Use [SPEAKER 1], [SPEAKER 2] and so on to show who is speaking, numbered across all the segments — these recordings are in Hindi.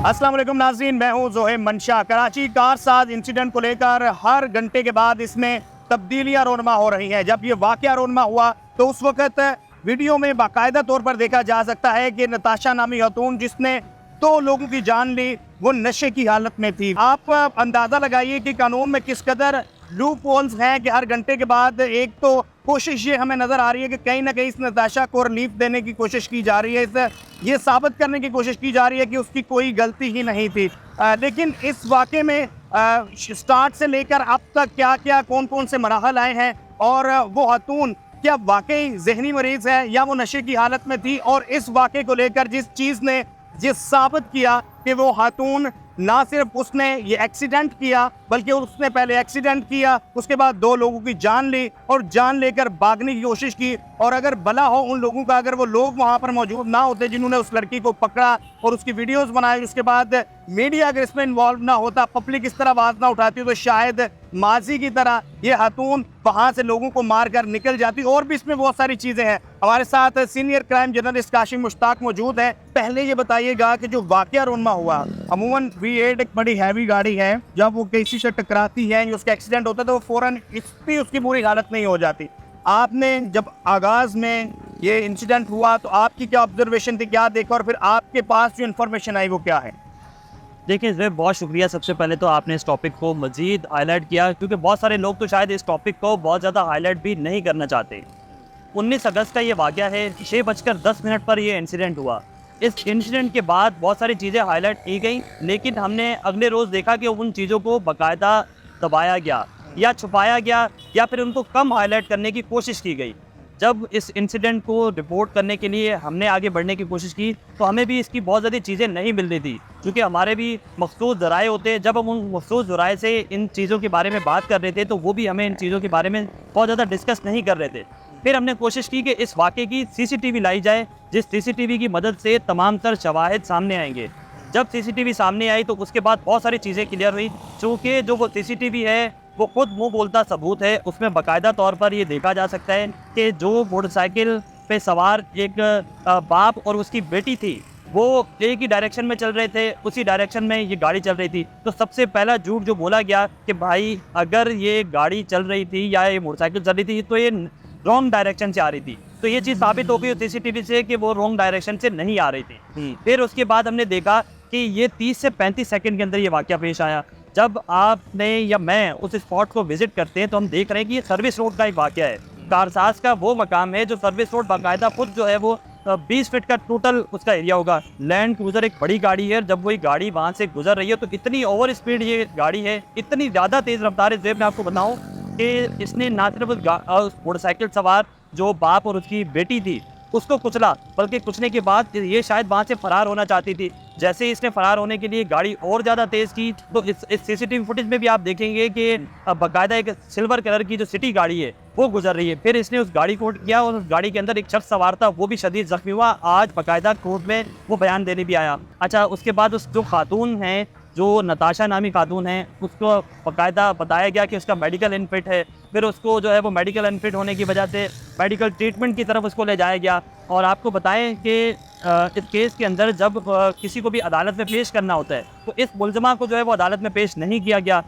[SPEAKER 1] अस्सलाम वालेकुम नाज़रीन, मैं हूं ज़ोहेब मंशा। कराची कारसाज इंसिडेंट को लेकर हर घंटे के बाद इसमें तब्दीलियां रोनमा हो रही हैं। जब ये वाक़या रोनमा हुआ तो उस वक़्त वीडियो में बाकायदा तौर पर देखा जा सकता है कि नताशा नामी खातून जिसने 2 लोगों की जान ली वो नशे की हालत में थी। आप अंदाज़ा लगाइए कि कानून में किस कदर लूप होल्स हैं कि हर घंटे के बाद एक तो कोशिश ये हमें नज़र आ रही है कि कहीं ना कहीं इस नताशा को रिलीफ देने की कोशिश की जा रही है, ये साबित करने की कोशिश की जा रही है कि उसकी कोई गलती ही नहीं थी। लेकिन इस वाक़े में स्टार्ट से लेकर अब तक क्या क्या कौन कौन से मराहल आए हैं और वो खातून क्या वाकई जहनी मरीज़ है या वो नशे की हालत में थी, और इस वाक़े को लेकर जिस चीज़ ने ये साबित किया कि वो खातून ना सिर्फ उसने ये एक्सीडेंट किया बल्कि उसने पहले एक्सीडेंट किया, उसके बाद 2 लोगों की जान ली और जान लेकर भागने की कोशिश की। और अगर भला हो उन लोगों का, अगर वो लोग वहाँ पर मौजूद ना होते जिन्होंने उस लड़की को पकड़ा और उसकी वीडियोस बनाई, उसके बाद मीडिया अगर इसमें इन्वॉल्व ना होता, पब्लिक इस तरह आवाज़ ना उठाती, तो शायद माजी की तरह ये खातून वहाँ से लोगों को मार कर निकल जाती। और भी इसमें बहुत सारी चीज़ें हैं। हमारे साथ senior crime journalist Kasim Mushtaq मौजूद हैं। पहले ये बताइएगा कि जो वाक़या रोनमा हुआ, अमूमन V8 एक बड़ी हैवी गाड़ी है, जब वो किसी से टकराती है या उसका एक्सीडेंट होता है तो वो फ़ौरन इतनी उसकी बुरी हालत नहीं हो जाती। आपने जब आगाज़ में ये इंसिडेंट हुआ तो आपकी क्या ऑब्जर्वेशन थी, क्या देखा, और फिर आपके पास जो इन्फॉर्मेशन आई वो क्या है?
[SPEAKER 2] देखिए ज़ोहेब, बहुत शुक्रिया सबसे पहले तो आपने इस टॉपिक को मज़ीद हाईलाइट किया, क्योंकि बहुत सारे लोग तो शायद इस टॉपिक को बहुत ज़्यादा हाईलाइट भी नहीं करना चाहते। 19 अगस्त का ये वाक़या है, 6:10 पर ये इंसिडेंट हुआ। इस इंसिडेंट के बाद बहुत सारी चीज़ें हाईलाइट की गई, लेकिन हमने अगले रोज़ देखा कि उन चीज़ों को बाकायदा दबाया गया या छुपाया गया या फिर उनको कम हाईलाइट करने की कोशिश की गई। जब इस इंसिडेंट को रिपोर्ट करने के लिए हमने आगे बढ़ने की कोशिश की तो हमें भी इसकी बहुत ज़्यादा चीज़ें नहीं मिल रही थी, क्योंकि हमारे भी मखसूस ज़राए होते हैं। जब हम उन मखसूस ज़राए से इन चीज़ों के बारे में बात कर रहे थे तो वो भी हमें इन चीज़ों के बारे में बहुत ज़्यादा डिस्कस नहीं कर रहे थे। फिर हमने कोशिश की कि इस वाक़े की CCTV लाई जाए, जिस CCTV की मदद से तमाम तर शवाहिद सामने आएंगे। जब CCTV सामने आई तो उसके बाद बहुत सारी चीज़ें क्लियर हुई, चूँकि जो वो CCTV है वो खुद मुँह बोलता सबूत है। उसमें बाकायदा तौर पर ये देखा जा सकता है कि जो मोटरसाइकिल पे सवार एक बाप और उसकी बेटी थी, वो एक ही डायरेक्शन में चल रहे थे, उसी डायरेक्शन में ये गाड़ी चल रही थी। तो सबसे पहला झूठ जो बोला गया कि भाई अगर ये गाड़ी चल रही थी या ये मोटरसाइकिल चल रही थी तो ये रॉन्ग डायरेक्शन से आ रही थी, तो ये चीज़ साबित हो गई CCTV से कि वो रॉन्ग डायरेक्शन से नहीं आ रही थी। फिर उसके बाद हमने देखा कि ये 30 से 35 सेकंड के अंदर ये वाक़या पेश आया। जब आपने या मैं उस स्पॉट को विजिट करते हैं तो हम देख रहे हैं कि ये सर्विस रोड का एक वाक़या है। कारसाज का वो मकाम है जो सर्विस रोड बाकायदा खुद जो है वो 20 फीट का टोटल उसका एरिया होगा। लैंड क्रूज़र एक बड़ी गाड़ी है, जब वही गाड़ी वहाँ से गुजर रही है तो इतनी ओवर स्पीड ये गाड़ी है, इतनी ज़्यादा तेज़ रफ्तार है। ज़ेब मैं आपको बताऊँ कि इसने ना सिर्फ उस मोटरसाइकिल सवार जो बाप और उसकी बेटी थी उसको कुचला, बल्कि कुचलने के बाद ये शायद वहाँ से फ़रार होना चाहती थी। जैसे ही इसने फ़रार होने के लिए गाड़ी और ज़्यादा तेज़ की तो इस CCTV फुटेज में भी आप देखेंगे कि बाकायदा एक सिल्वर कलर की जो सिटी गाड़ी है वो गुजर रही है। फिर इसने उस गाड़ी को किया और उस गाड़ी के अंदर एक शख्स सवार था, वो भी शदीद ज़ख्मी हुआ। आज बाकायदा कोर्ट में वो बयान देने भी आया। अच्छा, उसके बाद उस जो खातून हैं, जो नताशा नामी खातून है, उसको बाकायदा बताया गया कि उसका मेडिकल अनफिट है। फिर उसको जो है वो मेडिकल अनफिट होने की वजह से मेडिकल ट्रीटमेंट की तरफ उसको ले जाया गया। और आपको बताएं कि इस केस के अंदर जब किसी को भी अदालत में पेश करना होता है तो इस मुलज़मा को जो है वो अदालत में पेश नहीं किया गया।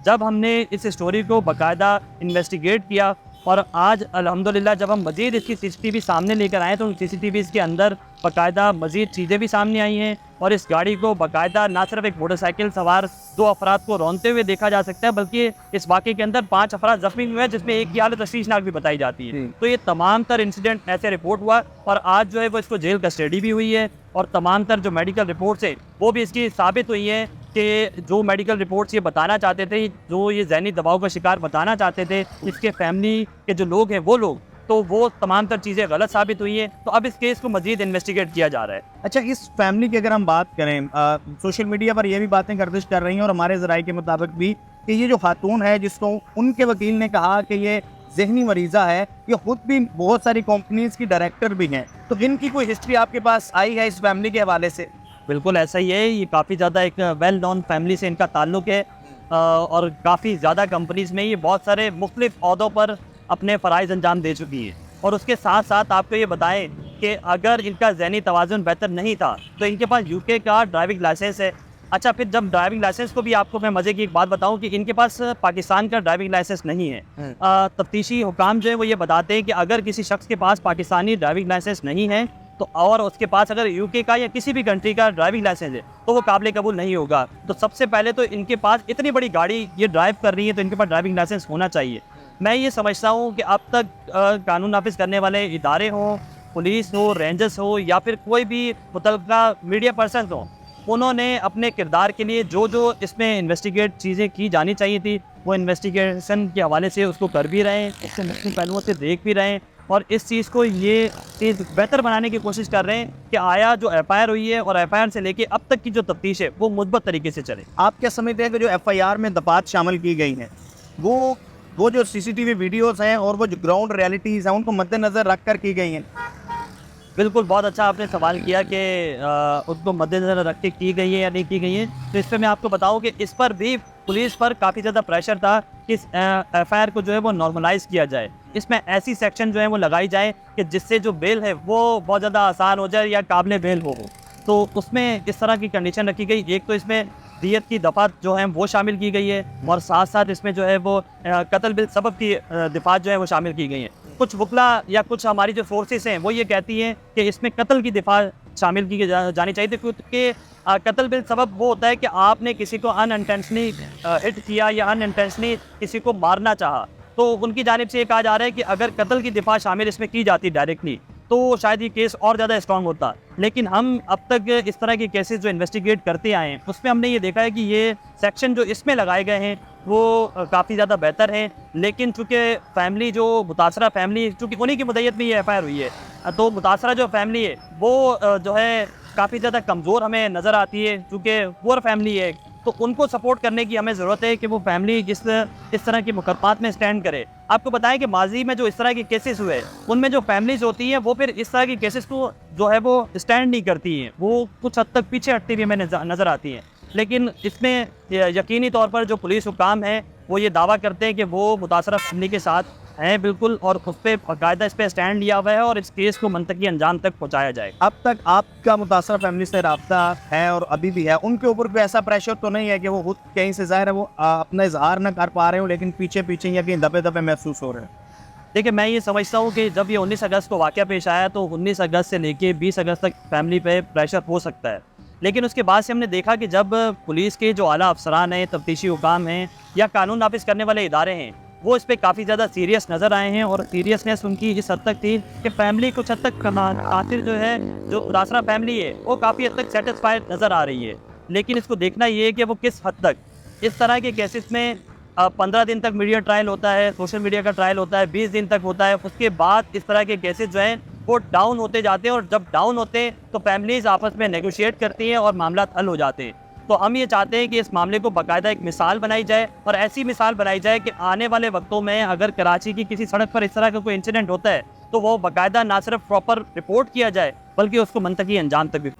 [SPEAKER 2] जब हमने इस स्टोरी को बाकायदा इन्वेस्टिगेट किया और आज अल्हम्दुलिल्लाह जब हम मज़ीद इसकी CCTV सामने लेकर आए तो CCTV के अंदर बाकायदा मज़ीद चीज़ें भी सामने आई हैं। और इस गाड़ी को बाकायदा ना सिर्फ एक मोटरसाइकिल सवार 2 अफराद को रौंदते हुए देखा जा सकता है, बल्कि इस वाक़े के अंदर 5 अफराद ज़ख्मी हुए हैं, जिसमें एक की हालत तशवीशनाक भी बताई जाती है। तो ये तमाम तर इंसिडेंट ऐसे रिपोर्ट हुआ और आज जो है वो इसको जेल कस्टडी भी हुई है और तमाम तर जो मेडिकल रिपोर्ट्स है वो भी इसकी साबित हुई है कि जो मेडिकल रिपोर्ट्स ये बताना चाहते थे, जो ये ज़हनी दबाव का शिकार बताना चाहते थे इसके फैमिली के जो लोग हैं वो लोग, तो वो तमाम तर चीज़ें गलत साबित हुई हैं। तो अब इस केस को मज़ीद इन्वेस्टिगेट किया जा रहा है।
[SPEAKER 1] अच्छा, इस फैमिली की अगर हम बात करें, सोशल मीडिया पर ये भी बातें गर्दिश कर रही हैं और हमारे ज़राए के मुताबिक भी कि ये जो खातून है जिसको उनके वकील ने कहा कि ये जहनी मरीज़ा है, ये खुद भी बहुत सारी कंपनीज़ की डायरेक्टर भी हैं, तो इनकी कोई हिस्ट्री आपके पास आई है इस फैमिली के हवाले से?
[SPEAKER 2] बिल्कुल ऐसा ही है। ये काफ़ी ज़्यादा एक वेल नॉन फैमिली से इनका ताल्लुक़ है और काफ़ी ज़्यादा कंपनीज़ में ये बहुत सारे मुख्तलिफ़ ओहदों पर अपने फ़राइज़ अंजाम दे चुकी है। और उसके साथ साथ आपको ये बताएं कि अगर इनका ज़हनी तवाज़ुन बेहतर नहीं था तो इनके पास यूके का ड्राइविंग लाइसेंस है। अच्छा, फिर जब ड्राइविंग लाइसेंस को भी आपको मैं मज़े की एक बात बताऊं कि इनके पास पाकिस्तान का ड्राइविंग लाइसेंस नहीं है। तफ्तीशी हुकाम जो है वो ये बताते हैं कि अगर किसी शख्स के पास पाकिस्तानी ड्राइविंग लाइसेंस नहीं है तो और उसके पास अगर यूके का या किसी भी कंट्री का ड्राइविंग लाइसेंस है तो वो काबिल कबूल नहीं होगा। तो सबसे पहले तो इनके पास इतनी बड़ी गाड़ी ये ड्राइव कर रही है तो इनके पास ड्राइविंग लाइसेंस होना चाहिए। मैं ये समझता हूँ कि अब तक कानून नाफिज करने वाले इदारे हों, पुलिस हो, रेंजर्स हो या फिर कोई भी मुतल्लिका मीडिया पर्सन हो, उन्होंने अपने किरदार के लिए जो जो इसमें इन्वेस्टिगेट चीज़ें की जानी चाहिए थी वो इन्वेस्टिगेशन के हवाले से उसको कर भी रहे हैं, इससे मुख्तलिफ पहलुओं से देख भी रहे हैं और इस चीज़ को ये चीज़ बेहतर बनाने की कोशिश कर रहे हैं कि आया जो FIR हुई है और FIR से लेके अब तक की जो तफ्तीश है वो मुस्बत तरीके से चले।
[SPEAKER 1] आप क्या समझते हैं कि जो FIR में दफात शामिल की गई हैं वो जो CCTV वीडियोस हैं और वो जो ग्राउंड रियलिटीज़ हैं उनको मद्देनज़र रख कर की गई हैं?
[SPEAKER 2] बिल्कुल, बहुत अच्छा आपने सवाल किया कि उसको मद्देनज़र रख के की गई है या नहीं की गई है। तो इस पर मैं आपको बताऊं कि इस पर भी पुलिस पर काफ़ी ज़्यादा प्रेशर था कि इस FIR को जो है वो नॉर्मलाइज़ किया जाए। इसमें ऐसी सेक्शन जो है वो लगाई जाए कि जिससे जो बेल है वो बहुत ज़्यादा आसान हो जाए या काबिल बेल हो। तो उसमें इस तरह की कंडीशन रखी गई। एक तो इसमें दियत की दफ़ा जो है वो शामिल की गई है और साथ साथ इसमें जो है वो कत्ल बिल सबब की दिफा जो है वो शामिल की गई है। कुछ वकला या कुछ हमारी जो फोर्सेस हैं वो ये कहती हैं कि इसमें कत्ल की दिफा शामिल की जानी चाहिए थी, क्योंकि कत्ल बिल सबब वो होता है कि आपने किसी को अनइंटेंशनली हिट किया या अनइंटेंशनली किसी को मारना चाहा। तो उनकी जानिब से ये कहा जा रहा है कि अगर कत्ल की दिफा शामिल इसमें की जाती डायरेक्टली तो शायद ये केस और ज़्यादा स्ट्रॉन्ग होता। लेकिन हम अब तक इस तरह के केसेस जो इन्वेस्टिगेट करते आए हैं उसमें हमने ये देखा है कि ये सेक्शन जो इसमें लगाए गए हैं वो काफ़ी ज़्यादा बेहतर हैं। लेकिन चूँकि फैमिली जो मुतासरा फैमिली, चूँकि उन्हीं की मुद्दत में ये FIR हुई है, तो मुतासरा जो फैमिली है वो जो है काफ़ी ज़्यादा कमज़ोर हमें नज़र आती है। चूँकि पुअर फैमिली है तो उनको सपोर्ट करने की हमें ज़रूरत है कि वो फैमिली इस तरह की मुकदमात में स्टैंड करे। आपको बताएं कि माजी में जो इस तरह के केसेस हुए उनमें जो फैमिलीज़ होती हैं वो फिर इस तरह के केसेस को जो है वो स्टैंड नहीं करती हैं, वो कुछ हद तक पीछे हटती हुई हमें नज़र आती हैं। लेकिन इसमें यकीनी तौर पर जो पुलिस हुकाम हैं वो ये दावा करते हैं कि वो मुतासरा फैमिली के साथ हैं बिल्कुल, और उस पर बाकायदा इस पर स्टैंड लिया हुआ है और इस केस को मंतकी अंजाम तक पहुँचाया जाए।
[SPEAKER 1] अब तक आपका मुतासरा फैमिली से रब्ता है और अभी भी है, उनके ऊपर कोई ऐसा प्रेशर तो नहीं है कि वो खुद कहीं से ज़ाहिर है वो अपना इजहार ना कर पा रहे हो लेकिन पीछे पीछे या कहीं दबे दबे महसूस हो रहे हैं?
[SPEAKER 2] देखिए, मैं ये समझता हूँ कि जब ये 19 अगस्त को वाक़या पेश आया तो 19 अगस्त से लेके 20 अगस्त तक फैमिली पे प्रेशर हो सकता है। लेकिन उसके बाद से हमने देखा कि जब पुलिस के जो आला अफसरान हैं, तफ्तीशी हुकाम हैं या कानून नाफिज करने वाले इदारे हैं वो इस पर काफ़ी ज़्यादा सीरियस नज़र आए हैं और सीरियसनेस उनकी इस हद तक थी कि फैमिली कुछ हद तक खातिर जो है जो मुतासरा फैमिली है वो काफ़ी हद तक सेटिस्फाइड नज़र आ रही है। लेकिन इसको देखना ये है कि वो किस हद तक इस तरह के केसेस में 15 दिन तक मीडिया ट्रायल होता है, सोशल मीडिया का ट्रायल होता है, 20 दिन तक होता है, उसके बाद इस तरह के केसेस जो हैं वो डाउन होते जाते हैं और जब डाउन होते हैं तो फैमिलीज़ आपस में नेगोशिएट करती हैं और मामला हल हो जाते हैं। तो हम ये चाहते हैं कि इस मामले को बाकायदा एक मिसाल बनाई जाए और ऐसी मिसाल बनाई जाए कि आने वाले वक्तों में अगर कराची की किसी सड़क पर इस तरह का कोई इंसिडेंट होता है तो वो बाकायदा ना सिर्फ प्रॉपर रिपोर्ट किया जाए बल्कि उसको मंतकी अंजाम तक भी